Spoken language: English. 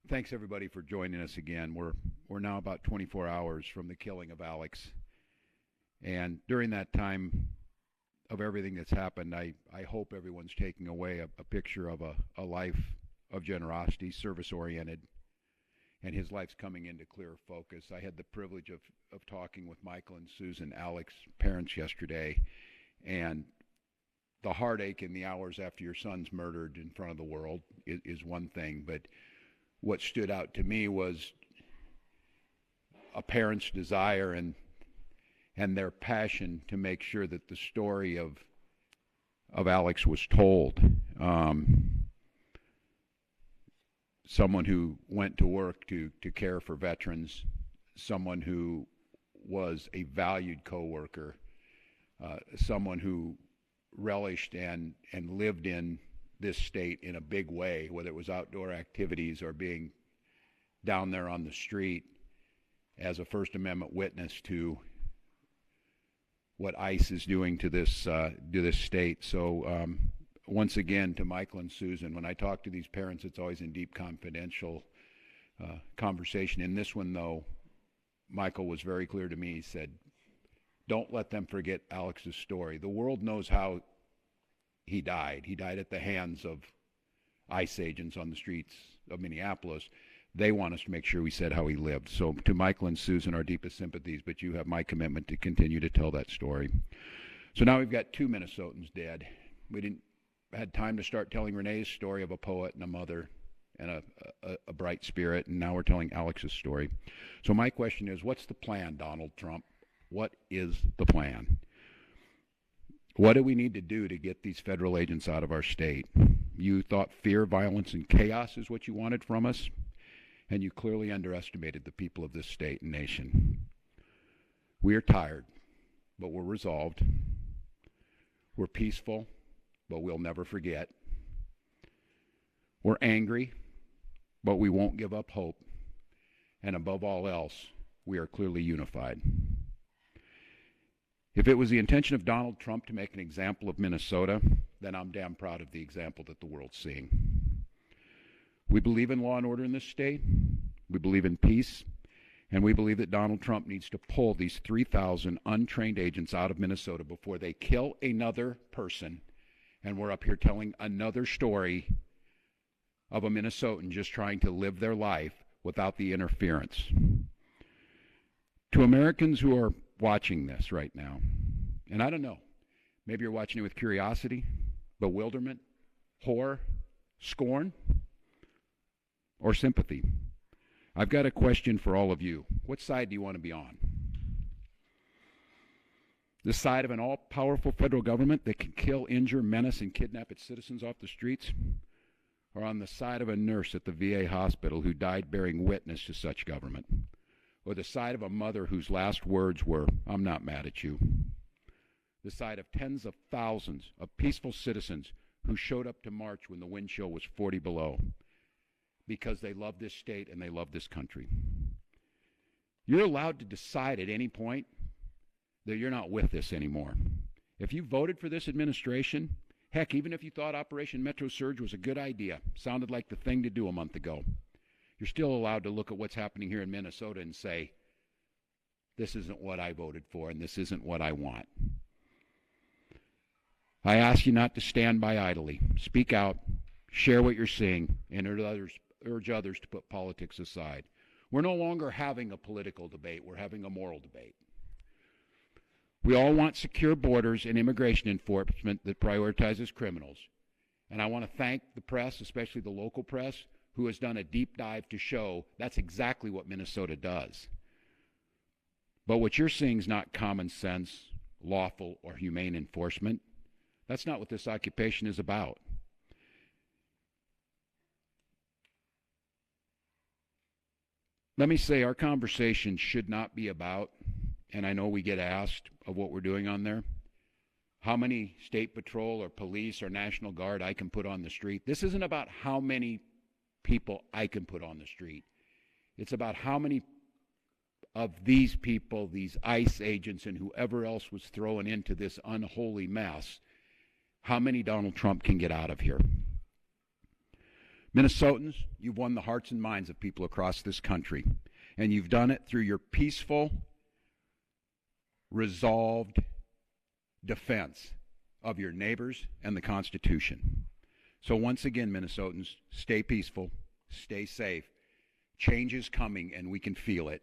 Thanks everybody for joining us again. We're now about 24 hours from the killing of Alex, and during that time of everything that's happened, I hope everyone's taking away a picture of a life of generosity, service oriented, and his life's coming into clearer focus. I had the privilege of talking with Michael and Susan, Alex's parents, yesterday, and the heartache in the hours after your son's murdered in front of the world is one thing, but what stood out to me was a parent's desire and their passion to make sure that the story of Alex was told. Someone who went to work to care for veterans, someone who was a valued coworker, someone who relished and lived in this state in a big way, whether it was outdoor activities or being down there on the street as a First Amendment witness to what ICE is doing to this state. So once again, to Michael and Susan, when I talk to these parents, it's always in deep confidential conversation. In this one, though, Michael was very clear to me. He said, don't let them forget Alex's story. The world knows how he died. He died at the hands of ICE agents on the streets of Minneapolis. They want us to make sure we said how he lived. So to Michael and Susan, our deepest sympathies, but you have my commitment to continue to tell that story. So now we've got two Minnesotans dead. We didn't had time to start telling Renee's story of a poet and a mother and a bright spirit, and now we're telling Alex's story. So my question is, what's the plan, Donald Trump? What is the plan? What do we need to do to get these federal agents out of our state? You thought fear, violence, and chaos is what you wanted from us, and you clearly underestimated the people of this state and nation. We are tired, but we're resolved. We're peaceful, but we'll never forget. We're angry, but we won't give up hope. And above all else, we are clearly unified. If it was the intention of Donald Trump to make an example of Minnesota, then I'm damn proud of the example that the world's seeing. We believe in law and order in this state. We believe in peace. And we believe that Donald Trump needs to pull these 3,000 untrained agents out of Minnesota before they kill another person. And we're up here telling another story of a Minnesotan just trying to live their life without the interference. To Americans who are watching this right now, and I don't know, maybe you're watching it with curiosity, bewilderment, horror, scorn, or sympathy. I've got a question for all of you. What side do you want to be on? The side of an all-powerful federal government that can kill, injure, menace, and kidnap its citizens off the streets? Or on the side of a nurse at the VA hospital who died bearing witness to such government? Or the side of a mother whose last words were, "I'm not mad at you"? The side of tens of thousands of peaceful citizens who showed up to march when the wind chill was 40 below because they love this state and they love this country. You're allowed to decide at any point that you're not with this anymore. If you voted for this administration, heck, even if you thought Operation Metro Surge was a good idea, sounded like the thing to do a month ago, you're still allowed to look at what's happening here in Minnesota and say, this isn't what I voted for and this isn't what I want. I ask you not to stand by idly. Speak out, share what you're seeing, and urge others to put politics aside. We're no longer having a political debate, we're having a moral debate. We all want secure borders and immigration enforcement that prioritizes criminals. And I want to thank the press, especially the local press, who has done a deep dive to show that's exactly what Minnesota does. But what you're seeing is not common sense, lawful, or humane enforcement. That's not what this occupation is about. Let me say our conversation should not be about, and I know we get asked of what we're doing on there, how many state patrol or police or National Guard I can put on the street. This isn't about how many people I can put on the street. It's about how many of these people, these ICE agents and whoever else was thrown into this unholy mess, how many Donald Trump can get out of here. Minnesotans, you've won the hearts and minds of people across this country, and you've done it through your peaceful, resolved defense of your neighbors and the Constitution. So once again, Minnesotans, stay peaceful, stay safe. Change is coming, and we can feel it.